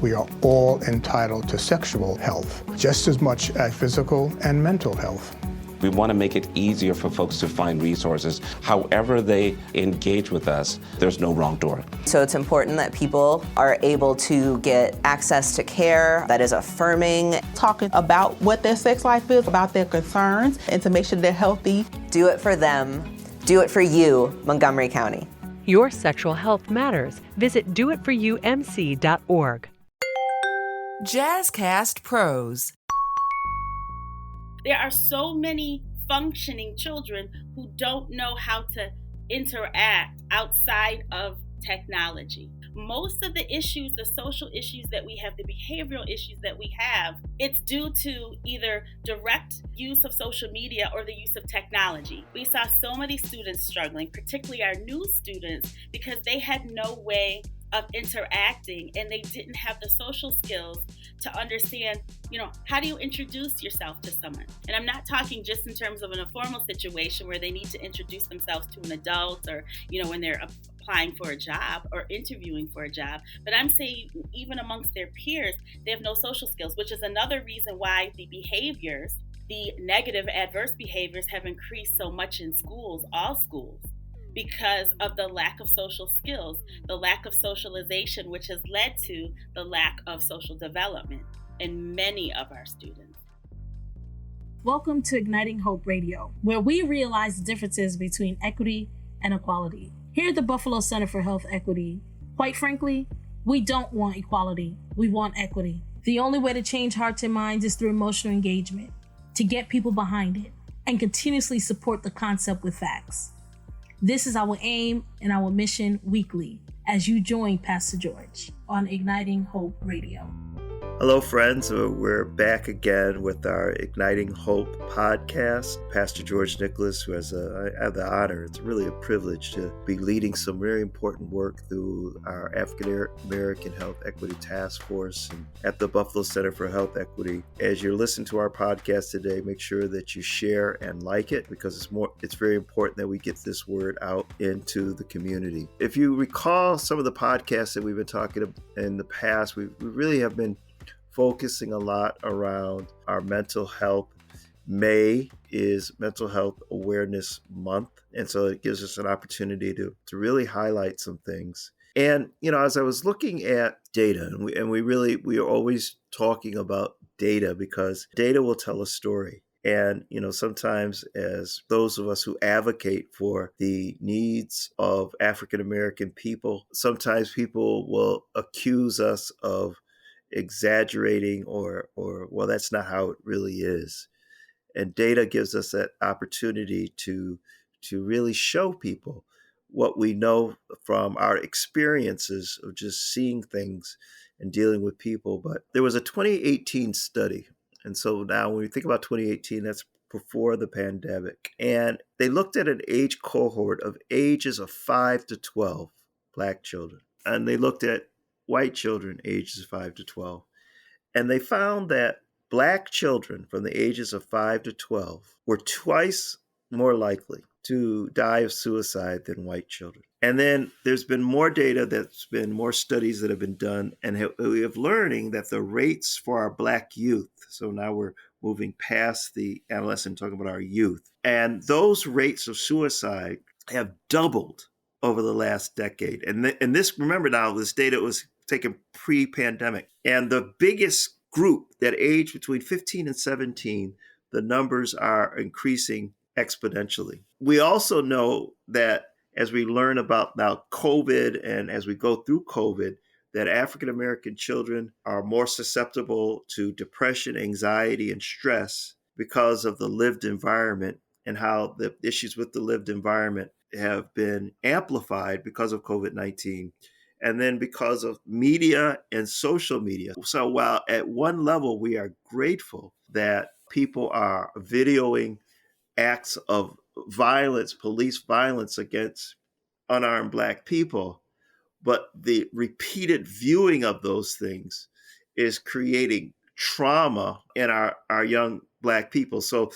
We are all entitled to sexual health, just as much as physical and mental health. We want to make it easier for folks to find resources. However they engage with us, there's no wrong door. So it's important that people are able to get access to care that is affirming. Talking about what their sex life is, about their concerns, and to make sure they're healthy. Do it for them. Do it for you, Montgomery County. Your sexual health matters. Visit doitforyoumc.org. Jazzcast Pros. There are so many functioning children who don't know how to interact outside of technology. Most of the issues, the social issues that we have, the behavioral issues that we have, it's due to either direct use of social media or the use of technology. We saw so many students struggling, particularly our new students, because they had no way of interacting and they didn't have the social skills to understand, how do you introduce yourself to someone? And I'm not talking just in terms of an informal situation where they need to introduce themselves to an adult or, when they're applying for a job or interviewing for a job, but I'm saying even amongst their peers, they have no social skills, which is another reason why the behaviors, the negative adverse behaviors have increased so much in schools, all schools, because of the lack of social skills, the lack of socialization, which has led to the lack of social development in many of our students. Welcome to Igniting Hope Radio, where we realize the differences between equity and equality. Here at the Buffalo Center for Health Equity, quite frankly, we don't want equality, we want equity. The only way to change hearts and minds is through emotional engagement, to get people behind it, and continuously support the concept with facts. This is our aim and our mission weekly as you join Pastor George on Igniting Hope Radio. Hello, friends. We're back again with our Igniting Hope podcast. Pastor George Nicholas, who I have the honor, it's really a privilege to be leading some very important work through our African American Health Equity Task Force and at the Buffalo Center for Health Equity. As you listen to our podcast today, make sure that you share and like it because it's very important that we get this word out into the community. If you recall some of the podcasts that we've been talking in the past, we really have been focusing a lot around our mental health. May is Mental Health Awareness Month. And so it gives us an opportunity to really highlight some things. And, as I was looking at data, and we are always talking about data because data will tell a story. And, sometimes as those of us who advocate for the needs of African American people, sometimes people will accuse us of exaggerating or well, that's not how it really is. And data gives us that opportunity to really show people what we know from our experiences of just seeing things and dealing with people. But there was a 2018 study. And so now when we think about 2018, that's before the pandemic. And they looked at an age cohort of ages of 5 to 12, Black children. And they looked at white children ages 5 to 12. And they found that Black children from the ages of 5 to 12 were twice more likely to die of suicide than white children. And then there's been more data, that's been more studies that have been done, and we have learning that the rates for our Black youth, so now we're moving past the adolescent, talking about our youth, and those rates of suicide have doubled over the last decade. And this, remember now, this data was taken pre-pandemic. And the biggest group that age between 15 and 17, the numbers are increasing exponentially. We also know that as we learn about now COVID and as we go through COVID, that African American children are more susceptible to depression, anxiety, and stress because of the lived environment and how the issues with the lived environment have been amplified because of COVID-19. And then because of media and social media. So while at one level we are grateful that people are videoing acts of violence, police violence against unarmed Black people, but the repeated viewing of those things is creating trauma in our young Black people. So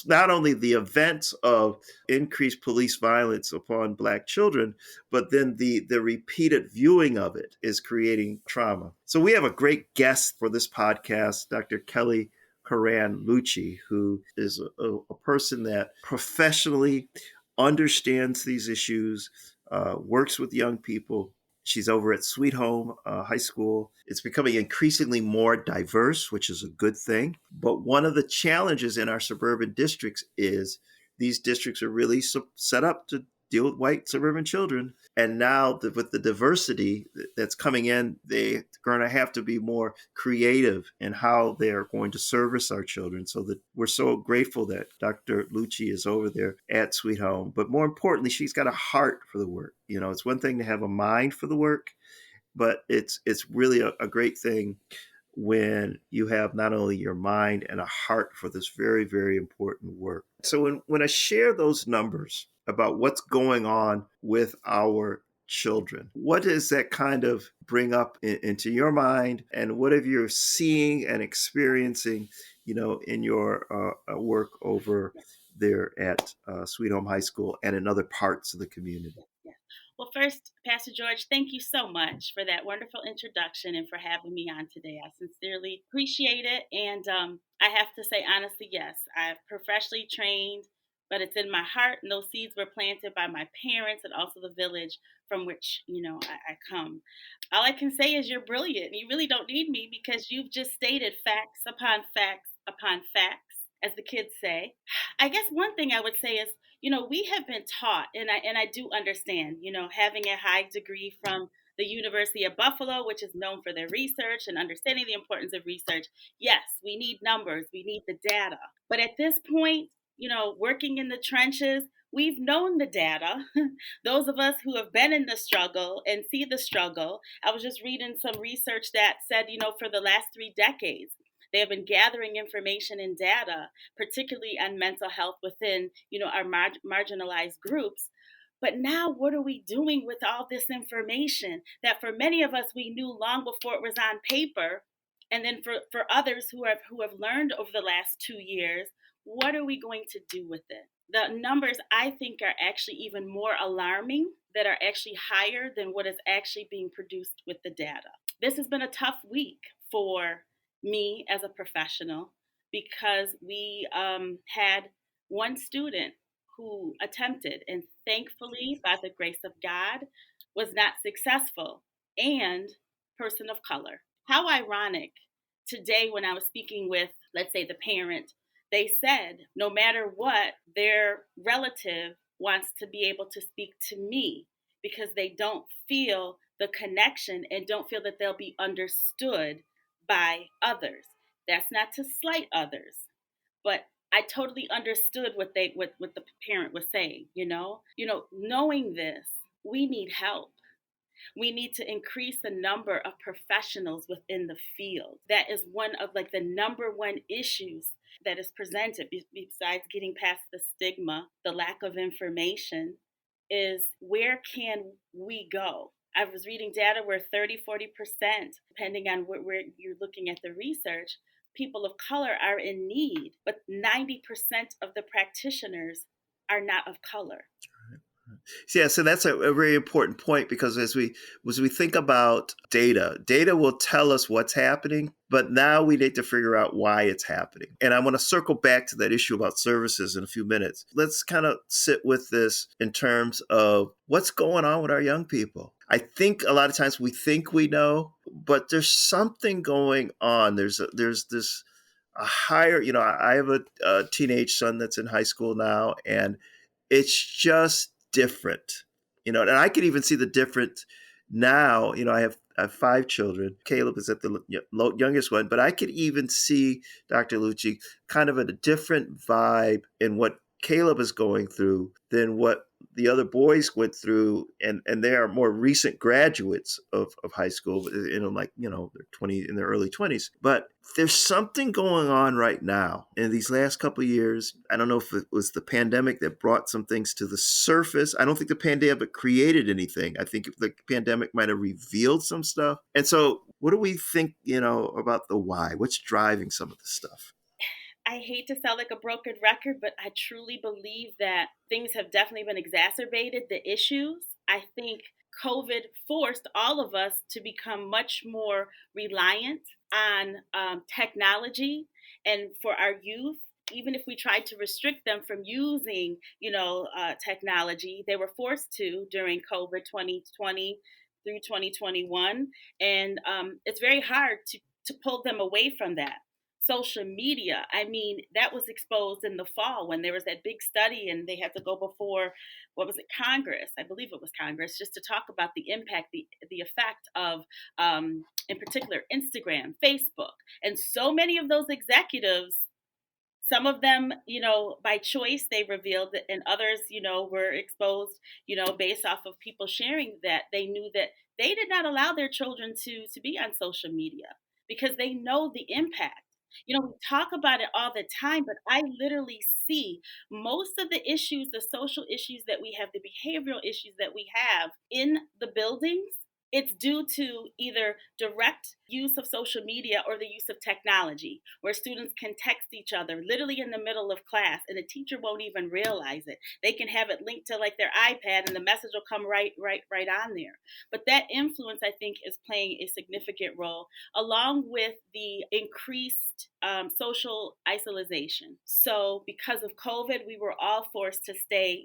not only the events of increased police violence upon Black children, but then the repeated viewing of it is creating trauma. So we have a great guest for this podcast, Dr. Keli Lucci, who is a person that professionally understands these issues, works with young people. She's over at Sweet Home High School. It's becoming increasingly more diverse, which is a good thing. But one of the challenges in our suburban districts is these districts are really set up to deal with white suburban children. And now with the diversity that's coming in, they're going to have to be more creative in how they're going to service our children. So that we're so grateful that Dr. Lucci is over there at Sweet Home. But more importantly, she's got a heart for the work. You know, it's one thing to have a mind for the work, but it's really a great thing when you have not only your mind and a heart for this very, very important work. So when I share those numbers about what's going on with our children, what does that kind of bring up into your mind? And what have you seeing and experiencing, you know, in your work over there at Sweet Home High School and in other parts of the community? Well, first, Pastor George, thank you so much for that wonderful introduction and for having me on today. I sincerely appreciate it. And I have to say, honestly, yes, I've professionally trained, but it's in my heart. And those seeds were planted by my parents and also the village from which, you know, I come. All I can say is you're brilliant. You really don't need me because you've just stated facts upon facts upon facts, as the kids say. I guess one thing I would say is, you know, we have been taught, and I do understand, you know, having a high degree from the University of Buffalo, which is known for their research and understanding the importance of research. Yes, we need numbers, we need the data. But at this point, you know, working in the trenches, we've known the data. Those of us who have been in the struggle and see the struggle. I was just reading some research that said, you know, for the last 3 decades, they have been gathering information and data, particularly on mental health within, you know, our marginalized groups. But now what are we doing with all this information that for many of us we knew long before it was on paper? And then for others who have learned over the last 2 years, what are we going to do with it? The numbers, I think, are actually even more alarming, that are actually higher than what is actually being produced with the data. This has been a tough week for me as a professional because we had one student who attempted and thankfully, by the grace of God, was not successful, and person of color. How ironic. Today when I was speaking with, let's say, the parent, they said no matter what, their relative wants to be able to speak to me because they don't feel the connection and don't feel that they'll be understood by others. That's not to slight others, but I totally understood what the parent was saying, you know, knowing this, we need help. We need to increase the number of professionals within the field. That is one of like the number one issues that is presented besides getting past the stigma, the lack of information, is where can we go? I was reading data where 30, 40%, depending on where you're looking at the research, people of color are in need, but 90% of the practitioners are not of color. Yeah, so that's a very important point, because as we think about data will tell us what's happening, but now we need to figure out why it's happening. And I want to circle back to that issue about services in a few minutes. Let's kind of sit with this in terms of what's going on with our young people. I think a lot of times we think we know, but there's something going on. There's this a higher, you know, I have a teenage son that's in high school now, and it's just different, you know, and I could even see the difference now. You know, I have 5 children. Caleb is at the youngest one, but I could even see, Dr. Lucci, kind of a different vibe in what Caleb is going through than what the other boys went through, and they are more recent graduates of high school, you know, like, you know, they're in their early 20s. But there's something going on right now in these last couple of years. I don't know if it was the pandemic that brought some things to the surface. I don't think the pandemic created anything. I think the pandemic might have revealed some stuff. And so What do we think, about the why? What's driving some of this stuff? I hate to sound like a broken record, but I truly believe that things have definitely been exacerbated, the issues. I think COVID forced all of us to become much more reliant on technology. And for our youth, even if we tried to restrict them from using, technology, they were forced to during COVID 2020 through 2021. And it's very hard to pull them away from that. Social media, I mean, that was exposed in the fall when there was that big study and they had to go before, what was it, Congress? I believe it was Congress, just to talk about the impact, the effect of, in particular, Instagram, Facebook. And so many of those executives, some of them, by choice, they revealed that, and others, were exposed, based off of people sharing that they knew that they did not allow their children to be on social media because they know the impact. We talk about it all the time, but I literally see most of the issues, the social issues that we have, the behavioral issues that we have in the buildings. It's due to either direct use of social media or the use of technology, where students can text each other literally in the middle of class and the teacher won't even realize it. They can have it linked to like their iPad and the message will come right on there. But that influence, I think, is playing a significant role, along with the increased social isolation. So because of COVID, we were all forced to stay,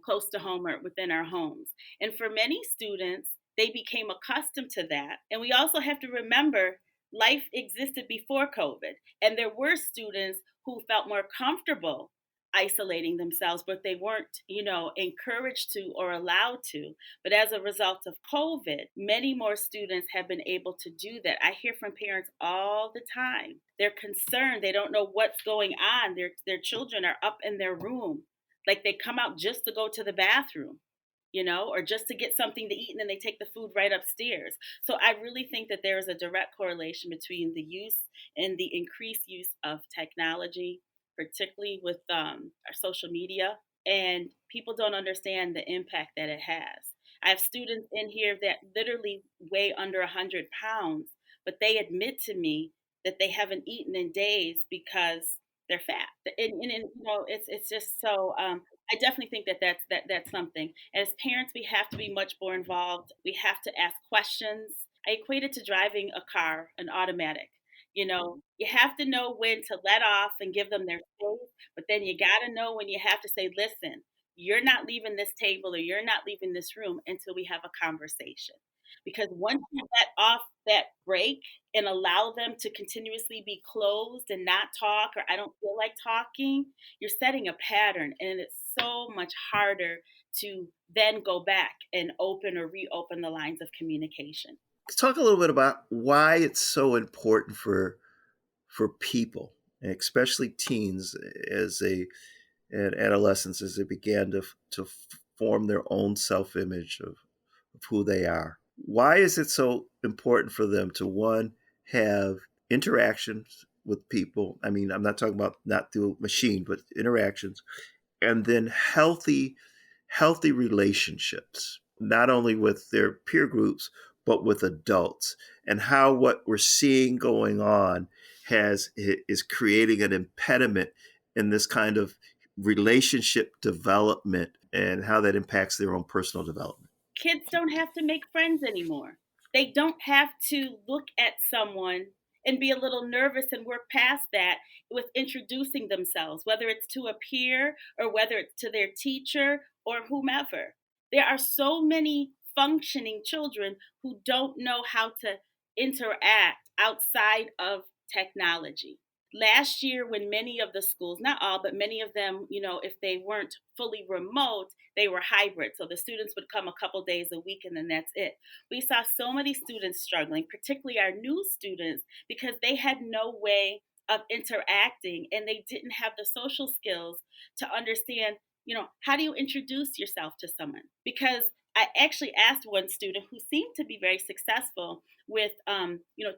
close to home or within our homes. And for many students, they became accustomed to that. And we also have to remember life existed before COVID. And there were students who felt more comfortable isolating themselves, but they weren't, encouraged to or allowed to. But as a result of COVID, many more students have been able to do that. I hear from parents all the time. They're concerned. They don't know what's going on. Their children are up in their room. Like they come out just to go to the bathroom, or just to get something to eat and then they take the food right upstairs. So I really think that there is a direct correlation between the use and the increased use of technology, particularly with our social media, and people don't understand the impact that it has. I have students in here that literally weigh under 100 pounds, but they admit to me that they haven't eaten in days because they're fat. And it's just so. I definitely think that's something. As parents, we have to be much more involved. We have to ask questions. I equate it to driving a car, an automatic. You have to know when to let off and give them their space, but then you got to know when you have to say, listen, you're not leaving this table or you're not leaving this room until we have a conversation. Because once you let off that break and allow them to continuously be closed and not talk, or I don't feel like talking, you're setting a pattern. And it's so much harder to then go back and open or reopen the lines of communication. Let's talk a little bit about why it's so important for people, and especially teens, and adolescents, as they began to form their own self-image of who they are. Why is it so important for them to, one, have interactions with people? I mean, I'm not talking about not through a machine, but interactions, and then healthy relationships, not only with their peer groups, but with adults, and how what we're seeing going on is creating an impediment in this kind of relationship development, and how that impacts their own personal development. Kids don't have to make friends anymore. They don't have to look at someone and be a little nervous and work past that with introducing themselves, whether it's to a peer or whether it's to their teacher or whomever. There are so many functioning children who don't know how to interact outside of technology. Last year, when many of the schools, not all, but many of them, if they weren't fully remote, they were hybrid. So the students would come a couple days a week and then that's it. We saw so many students struggling, particularly our new students, because they had no way of interacting and they didn't have the social skills to understand, how do you introduce yourself to someone? Because I actually asked one student who seemed to be very successful with,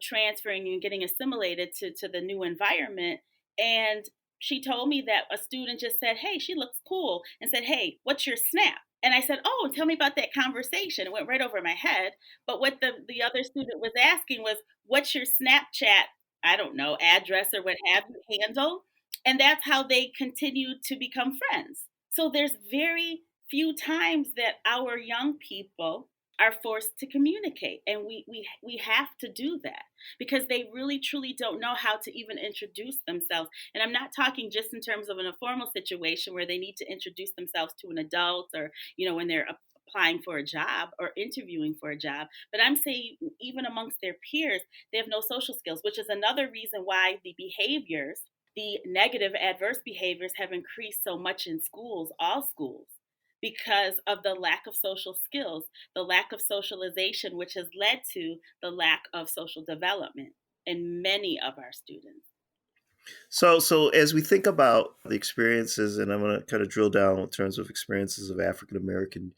transferring and getting assimilated to the new environment. And she told me that a student just said, hey, she looks cool, and said, hey, what's your snap? And I said, oh, tell me about that conversation. It went right over my head. But what the other student was asking was, what's your Snapchat, I don't know, address or what have you, handle? And that's how they continued to become friends. So there's very few times that our young people are forced to communicate. And we have to do that because they really truly don't know how to even introduce themselves. And I'm not talking just in terms of an informal situation where they need to introduce themselves to an adult or, when they're applying for a job or interviewing for a job. But I'm saying even amongst their peers, they have no social skills, which is another reason why the negative adverse behaviors have increased so much in schools, all schools, because of the lack of social skills, the lack of socialization, which has led to the lack of social development in many of our students. So as we think about the experiences, and I'm going to kind of drill down in terms of experiences of African American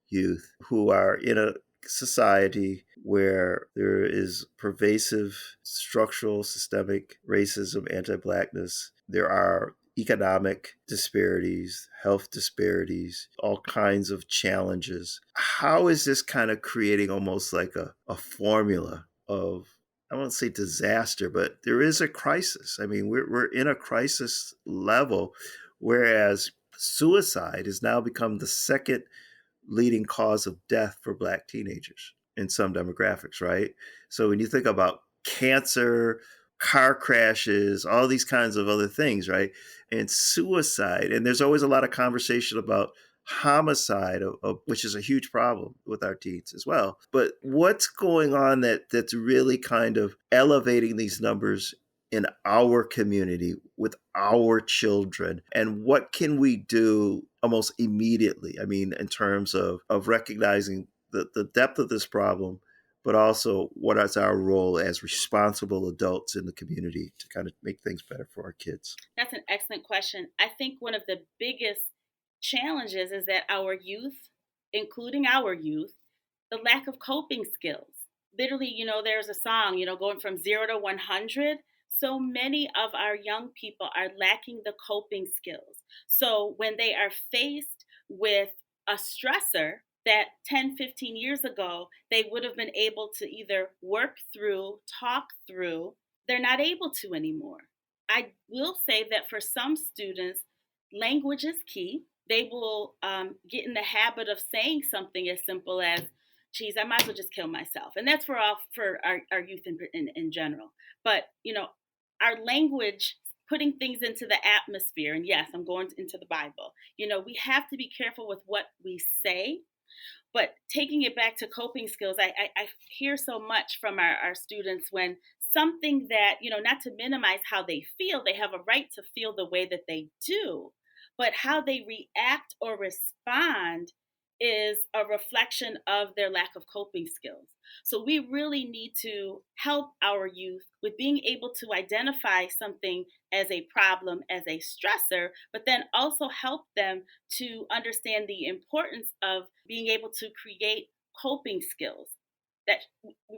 youth who are in a society where there is pervasive structural systemic racism, anti-Blackness. There are economic disparities, health disparities, all kinds of challenges. How is this kind of creating almost like a formula of, I won't say disaster, but there is a crisis. I mean, we're in a crisis level, whereas suicide has now become the second leading cause of death for Black teenagers in some demographics, right? So when you think about cancer, car crashes, all these kinds of other things, right? And suicide, and there's always a lot of conversation about homicide, which is a huge problem with our teens as well. But what's going on that's really kind of elevating these numbers in our community with our children? And what can we do almost immediately? I mean, in terms of recognizing the depth of this problem, but also what is our role as responsible adults in the community to kind of make things better for our kids? That's an excellent question. I think one of the biggest challenges is that our youth, including our youth, the lack of coping skills. Literally, there's a song, going from 0 to 100. So many of our young people are lacking the coping skills. So when they are faced with a stressor that 10, 15 years ago, they would have been able to either work through, talk through, they're not able to anymore. I will say that for some students, language is key. They will get in the habit of saying something as simple as, geez, I might as well just kill myself. And that's for our youth in general. But, our language, putting things into the atmosphere, and yes, I'm going into the Bible, we have to be careful with what we say. But taking it back to coping skills, I hear so much from our students when something that, not to minimize how they feel, they have a right to feel the way that they do, but how they react or respond is a reflection of their lack of coping skills. So we really need to help our youth with being able to identify something as a problem, as a stressor, but then also help them to understand the importance of being able to create coping skills that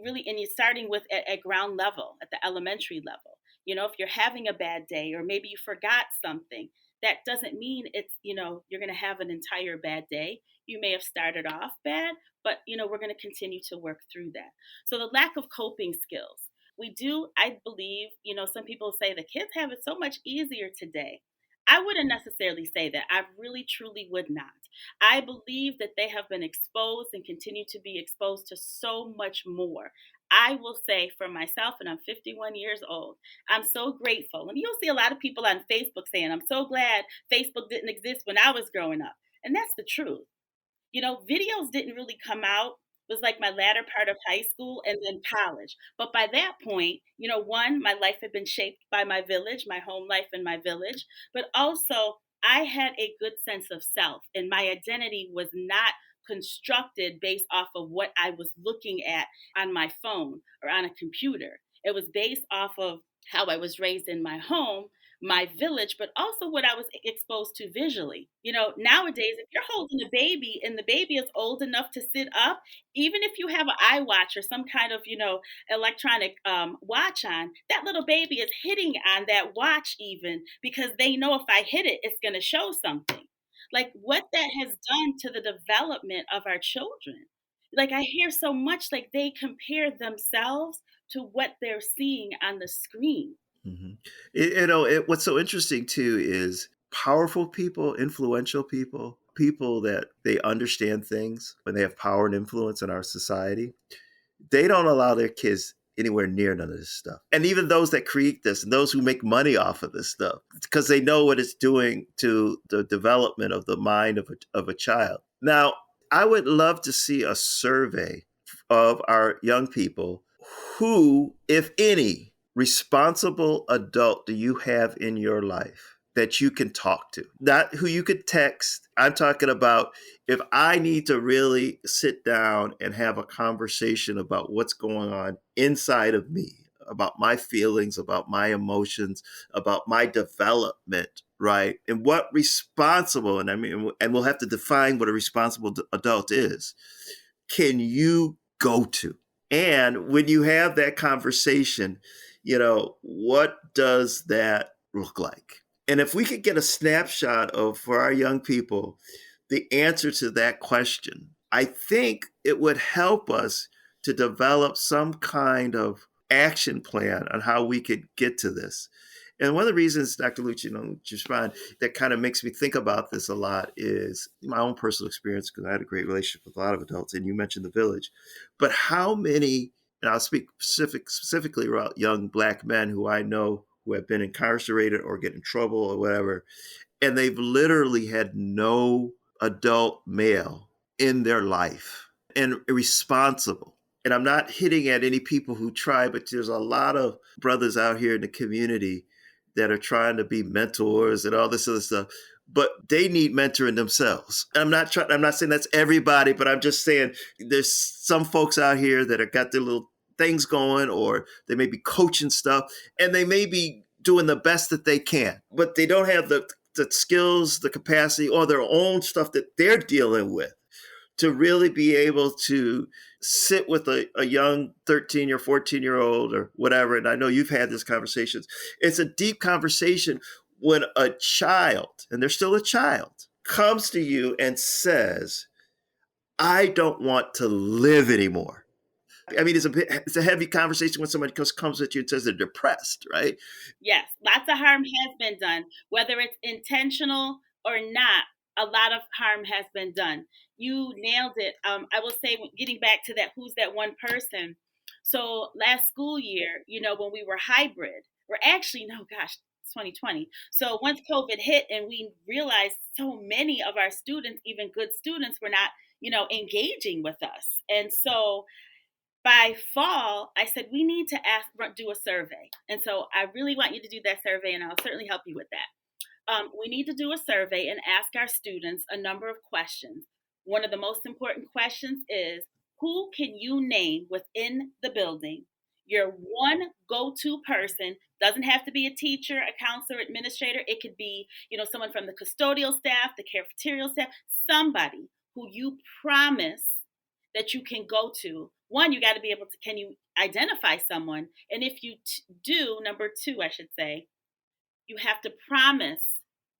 really, and you're starting with at ground level, at the elementary level. If you're having a bad day or maybe you forgot something, that doesn't mean it's, you're going to have an entire bad day. You may have started off bad, but, we're going to continue to work through that. So the lack of coping skills, we do, I believe, some people say the kids have it so much easier today. I wouldn't necessarily say that. I really, truly would not. I believe that they have been exposed and continue to be exposed to so much more. I will say for myself, and I'm 51 years old, I'm so grateful. And you'll see a lot of people on Facebook saying, I'm so glad Facebook didn't exist when I was growing up. And that's the truth. Videos didn't really come out. It was like my latter part of high school and then college. But by that point, one, my life had been shaped by my village, my home life in my village. But also, I had a good sense of self, and my identity was not constructed based off of what I was looking at on my phone or on a computer. It was based off of how I was raised in my home, my village, but also what I was exposed to visually. Nowadays, if you're holding a baby and the baby is old enough to sit up, even if you have an iWatch or some kind of, electronic watch on, that little baby is hitting on that watch even because they know if I hit it, it's going to show something. Like what that has done to the development of our children. Like I hear so much like they compare themselves to what they're seeing on the screen. Mhm. What's so interesting too is powerful people, influential people, people that they understand things when they have power and influence in our society. They don't allow their kids anywhere near none of this stuff. And even those that create this and those who make money off of this stuff, because they know what it's doing to the development of the mind of a child. Now, I would love to see a survey of our young people. Who, if any, responsible adult do you have in your life that you can talk to? Not who you could text. I'm talking about if I need to really sit down and have a conversation about what's going on inside of me, about my feelings, about my emotions, about my development, right? And what responsible, and I mean, and we'll have to define what a responsible adult is, can you go to? And when you have that conversation, what does that look like? And if we could get a snapshot of, for our young people, the answer to that question, I think it would help us to develop some kind of action plan on how we could get to this. And one of the reasons, Dr. Lucci, respond, that kind of makes me think about this a lot is my own personal experience, because I had a great relationship with a lot of adults, and you mentioned the village. But how many, and I'll speak specifically about young Black men who I know who have been incarcerated or get in trouble or whatever, and they've literally had no adult male in their life and irresponsible. And I'm not hitting at any people who try, but there's a lot of brothers out here in the community that are trying to be mentors and all this other stuff, but they need mentoring themselves. I'm not saying that's everybody, but I'm just saying there's some folks out here that have got their little things going, or they may be coaching stuff, and they may be doing the best that they can, but they don't have the skills, the capacity, or their own stuff that they're dealing with to really be able to sit with a young 13 or 14-year-old or whatever. And I know you've had these conversations. It's a deep conversation when a child, and they're still a child, comes to you and says, I don't want to live anymore. I mean, it's a heavy conversation when somebody comes at you and says they're depressed, right? Yes, lots of harm has been done, whether it's intentional or not. A lot of harm has been done. You nailed it. I will say, getting back to that, who's that one person? So last school year, when we were hybrid, or actually, no, gosh, it's 2020. So once COVID hit and we realized so many of our students, even good students, were not, engaging with us. And so by fall, I said, we need to do a survey. And so I really want you to do that survey, and I'll certainly help you with that. We need to do a survey and ask our students a number of questions. One of the most important questions is, who can you name within the building? Your one go-to person. Doesn't have to be a teacher, a counselor, administrator. It could be, someone from the custodial staff, the cafeterial staff, somebody who you promise that you can go to. One, you got to be able to, can you identify someone? And if you do, number two, I should say, you have to promise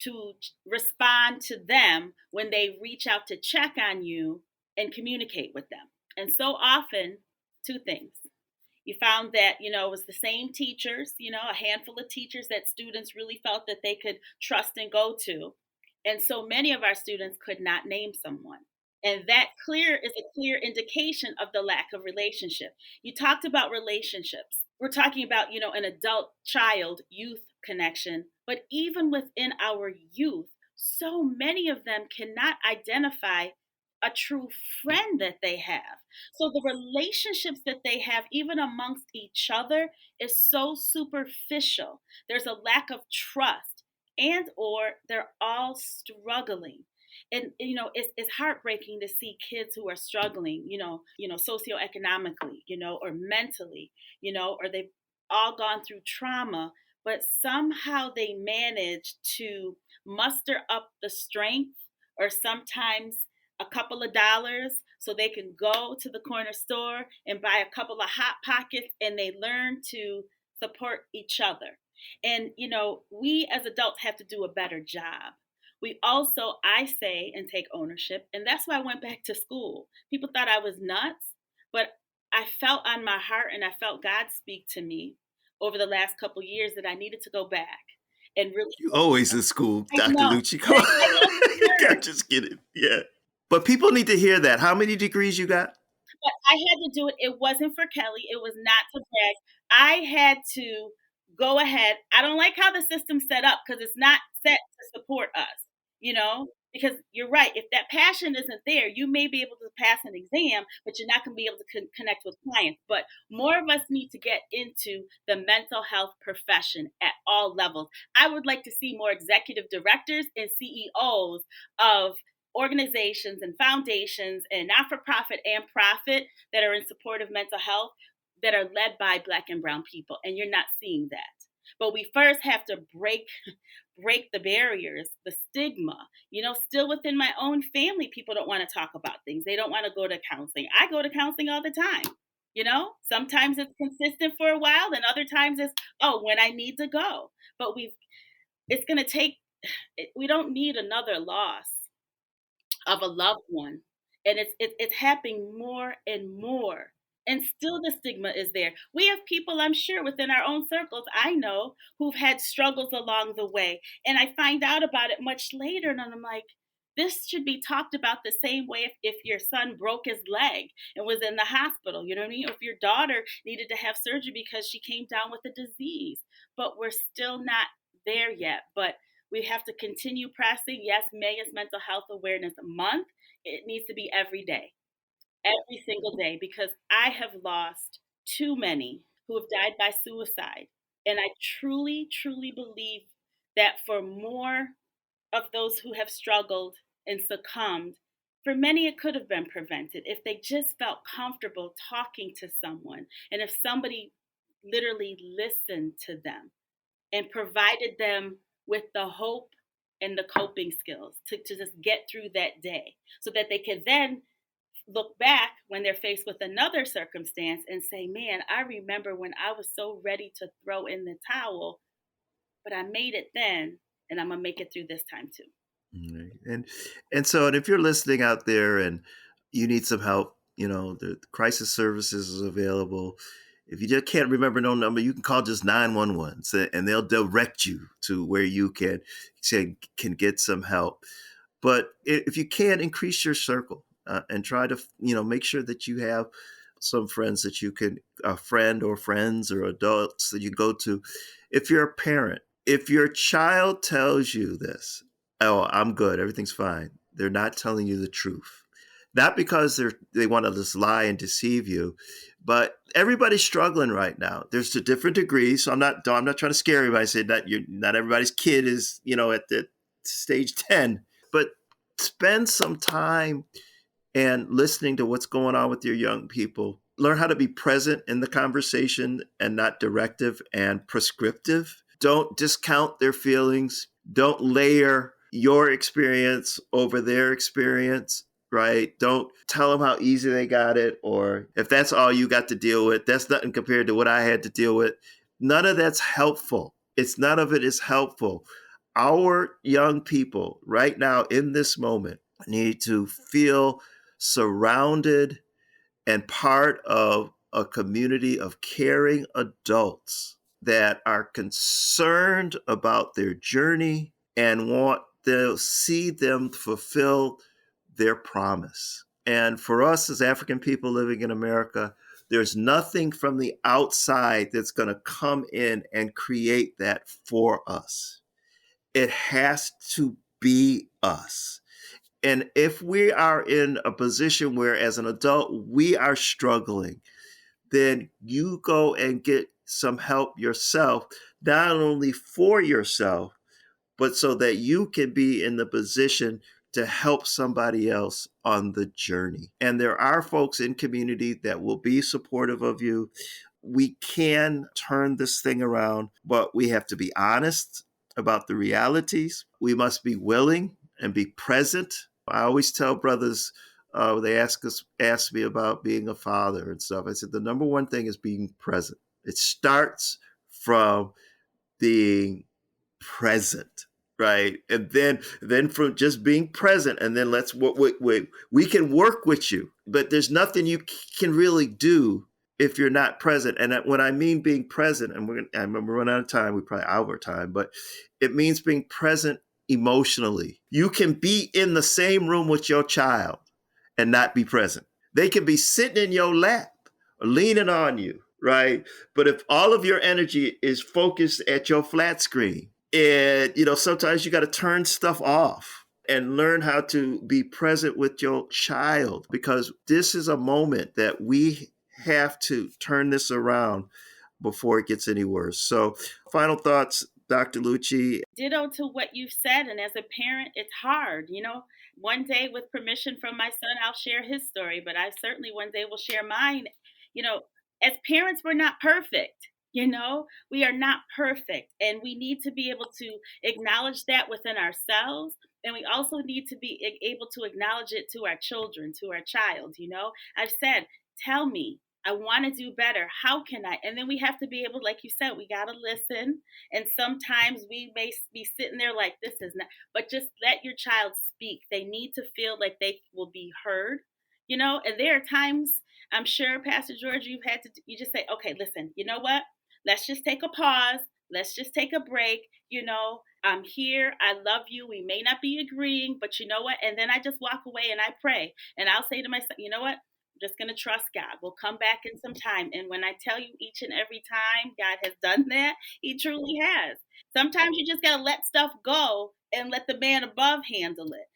to respond to them when they reach out to check on you and communicate with them. And so often, two things. You found that, it was the same teachers, a handful of teachers that students really felt that they could trust and go to. And so many of our students could not name someone. And that is a clear indication of the lack of relationship. You talked about relationships. We're talking about, an adult child youth connection, but even within our youth, so many of them cannot identify a true friend that they have. So the relationships that they have, even amongst each other, is so superficial. There's a lack of trust, and or they're all struggling. And it's heartbreaking to see kids who are struggling, socioeconomically, or mentally, or they've all gone through trauma, but somehow they manage to muster up the strength, or sometimes a couple of dollars, so they can go to the corner store and buy a couple of Hot Pockets, and they learn to support each other. And we as adults have to do a better job. We also, I say, and take ownership, and that's why I went back to school. People thought I was nuts, but I felt on my heart and I felt God speak to me over the last couple years that I needed to go back and really. You always in school, I Dr. know. Lucci. Come on. I love to I'm learn. just kidding. Yeah. But people need to hear that. How many degrees you got? But I had to do it. It wasn't for Kelly. It was not to brag. I had to go ahead. I don't like how the system's set up because it's not set to support us, you know? Because you're right. If that passion isn't there, you may be able to pass an exam, but you're not going to be able to connect with clients. But more of us need to get into the mental health profession at all levels. I would like to see more executive directors and CEOs of organizations and foundations and not-for-profit and profit that are in support of mental health that are led by Black and brown people, and you're not seeing that. But we first have to break the barriers, the stigma. Still within my own family, people don't want to talk about things. They don't want to go to counseling. I go to counseling all the time. Sometimes it's consistent for a while, and other times it's when I need to go. But it's going to take. We don't need another loss of a loved one, and it's happening more and more, and still the stigma is there. We have people, I'm sure, within our own circles I know who've had struggles along the way, and I find out about it much later, and I'm like, this should be talked about the same way if your son broke his leg and was in the hospital, you know what I mean? Or if your daughter needed to have surgery because she came down with a disease. But we're still not there yet. But we have to continue pressing. Yes, May is Mental Health Awareness Month. It needs to be every day, every single day, because I have lost too many who have died by suicide. And I truly, truly believe that for more of those who have struggled and succumbed, for many it could have been prevented if they just felt comfortable talking to someone, and if somebody literally listened to them and provided them with the hope and the coping skills to just get through that day, so that they could then look back when they're faced with another circumstance and say, man, I remember when I was so ready to throw in the towel, but I made it then, and I'm gonna make it through this time too. Right. And if you're listening out there and you need some help, the crisis services is available. If you just can't remember no number, you can call just 911, and they'll direct you to where you can get some help. But if you can, increase your circle and try to make sure that you have some friends that you can, a friend or friends or adults that you go to. If you're a parent, if your child tells you this, oh, I'm good, everything's fine, they're not telling you the truth. Not because they want to just lie and deceive you, but everybody's struggling right now. There's to different degrees. So I'm not trying to scare everybody. Say that not everybody's kid is at the stage 10, but spend some time and listening to what's going on with your young people. Learn how to be present in the conversation and not directive and prescriptive. Don't discount their feelings. Don't layer your experience over their experience, right? Don't tell them how easy they got it, or if that's all you got to deal with, that's nothing compared to what I had to deal with. None of that's helpful. None of it is helpful. Our young people right now in this moment need to feel surrounded and part of a community of caring adults that are concerned about their journey and want to see them fulfill their promise. And for us as African people living in America, there's nothing from the outside that's going to come in and create that for us. It has to be us. And if we are in a position where as an adult we are struggling, then you go and get some help yourself, not only for yourself, but so that you can be in the position to help somebody else on the journey. And there are folks in community that will be supportive of you. We can turn this thing around, but we have to be honest about the realities. We must be willing and be present. I always tell brothers, they ask me about being a father and stuff. I said, the number one thing is being present. It starts from being present, right? And then from just being present, and then we can work with you, but there's nothing you can really do if you're not present. And when I mean being present, and I remember running out of time, we probably out of time, but it means being present emotionally. You can be in the same room with your child and not be present. They can be sitting in your lap or leaning on you, right? But if all of your energy is focused at your flat screen, and sometimes you got to turn stuff off and learn how to be present with your child, because this is a moment that we have to turn this around before it gets any worse. So final thoughts, Dr. Lucci. Ditto to what you've said. And as a parent, it's hard. One day, with permission from my son, I'll share his story, but I certainly one day will share mine. As parents, we're not perfect. We are not perfect. And we need to be able to acknowledge that within ourselves. And we also need to be able to acknowledge it to our children, to our child. I've said, tell me, I want to do better. How can I? And then we have to be able, like you said, we got to listen. And sometimes we may be sitting there like, this is not, but just let your child speak. They need to feel like they will be heard, and there are times, I'm sure, Pastor George, you just say, okay, listen, you know what? Let's just take a pause. Let's just take a break. I'm here. I love you. We may not be agreeing, but you know what? And then I just walk away and I pray. And I'll say to myself, you know what? I'm just going to trust God. We'll come back in some time. And when I tell you each and every time God has done that, he truly has. Sometimes you just got to let stuff go and let the man above handle it,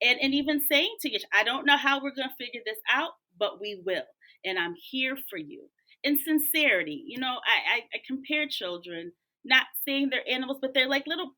and even saying to you, I don't know how we're going to figure this out, but we will. And I'm here for you. In sincerity, I compare children, not saying they're animals, but they're like little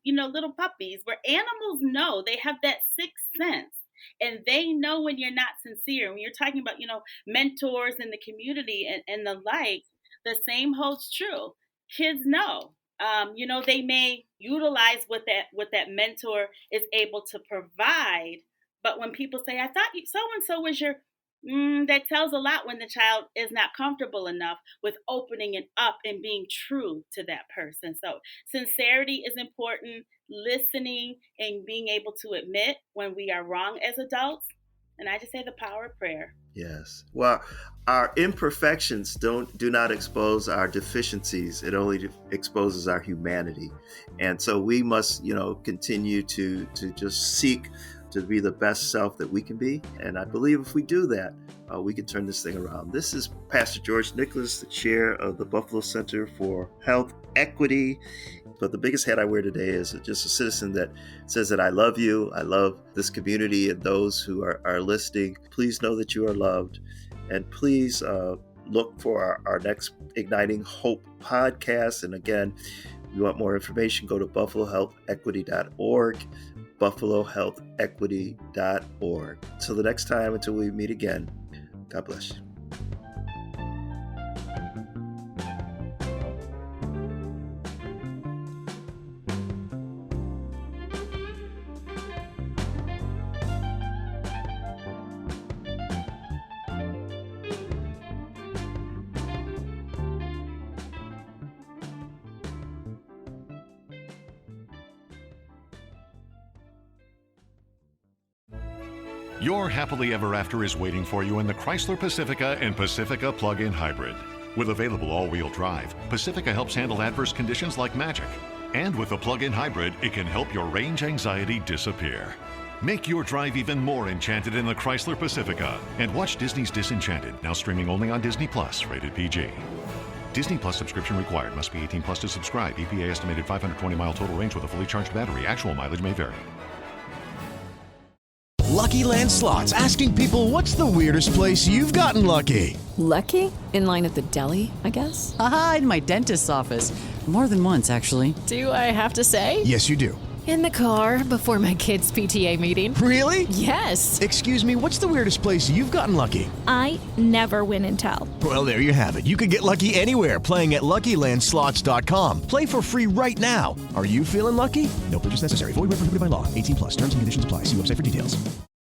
puppies, where animals know, they have that sixth sense. And they know when you're not sincere. When you're talking about, mentors in the community and the like, the same holds true. Kids know. They may utilize what that mentor is able to provide. But when people say, I thought so-and-so was your, that tells a lot when the child is not comfortable enough with opening it up and being true to that person. So sincerity is important, listening, and being able to admit when we are wrong as adults. And I just say the power of prayer. Yes. Well, our imperfections do not expose our deficiencies. It only exposes our humanity. And so we must, continue to just seek to be the best self that we can be. And I believe if we do that, we can turn this thing around. This is Pastor George Nicholas, the chair of the Buffalo Center for Health Equity. But the biggest hat I wear today is just a citizen that says that I love you. I love this community and those who are listening. Please know that you are loved. And please look for our next Igniting Hope podcast. And again, if you want more information, go to buffalohealthequity.org, buffalohealthequity.org. Till the next time, until we meet again, God bless you. Your happily ever after is waiting for you in the Chrysler Pacifica and Pacifica Plug-in Hybrid. With available all-wheel drive, Pacifica helps handle adverse conditions like magic. And with the plug-in hybrid, it can help your range anxiety disappear. Make your drive even more enchanted in the Chrysler Pacifica. And watch Disney's Disenchanted, now streaming only on Disney+, rated PG. Disney Plus subscription required. Must be 18 plus to subscribe. EPA estimated 520-mile total range with a fully charged battery. Actual mileage may vary. Lucky Land Slots, asking people, what's the weirdest place you've gotten lucky? Lucky? In line at the deli, I guess? Aha, in my dentist's office. More than once, actually. Do I have to say? Yes, you do. In the car before my kids' PTA meeting. Really? Yes. Excuse me, what's the weirdest place you've gotten lucky? I never win and tell. Well, there you have it. You can get lucky anywhere, playing at LuckyLandSlots.com. Play for free right now. Are you feeling lucky? No purchase necessary. Void where prohibited by law. 18 plus. Terms and conditions apply. See website for details.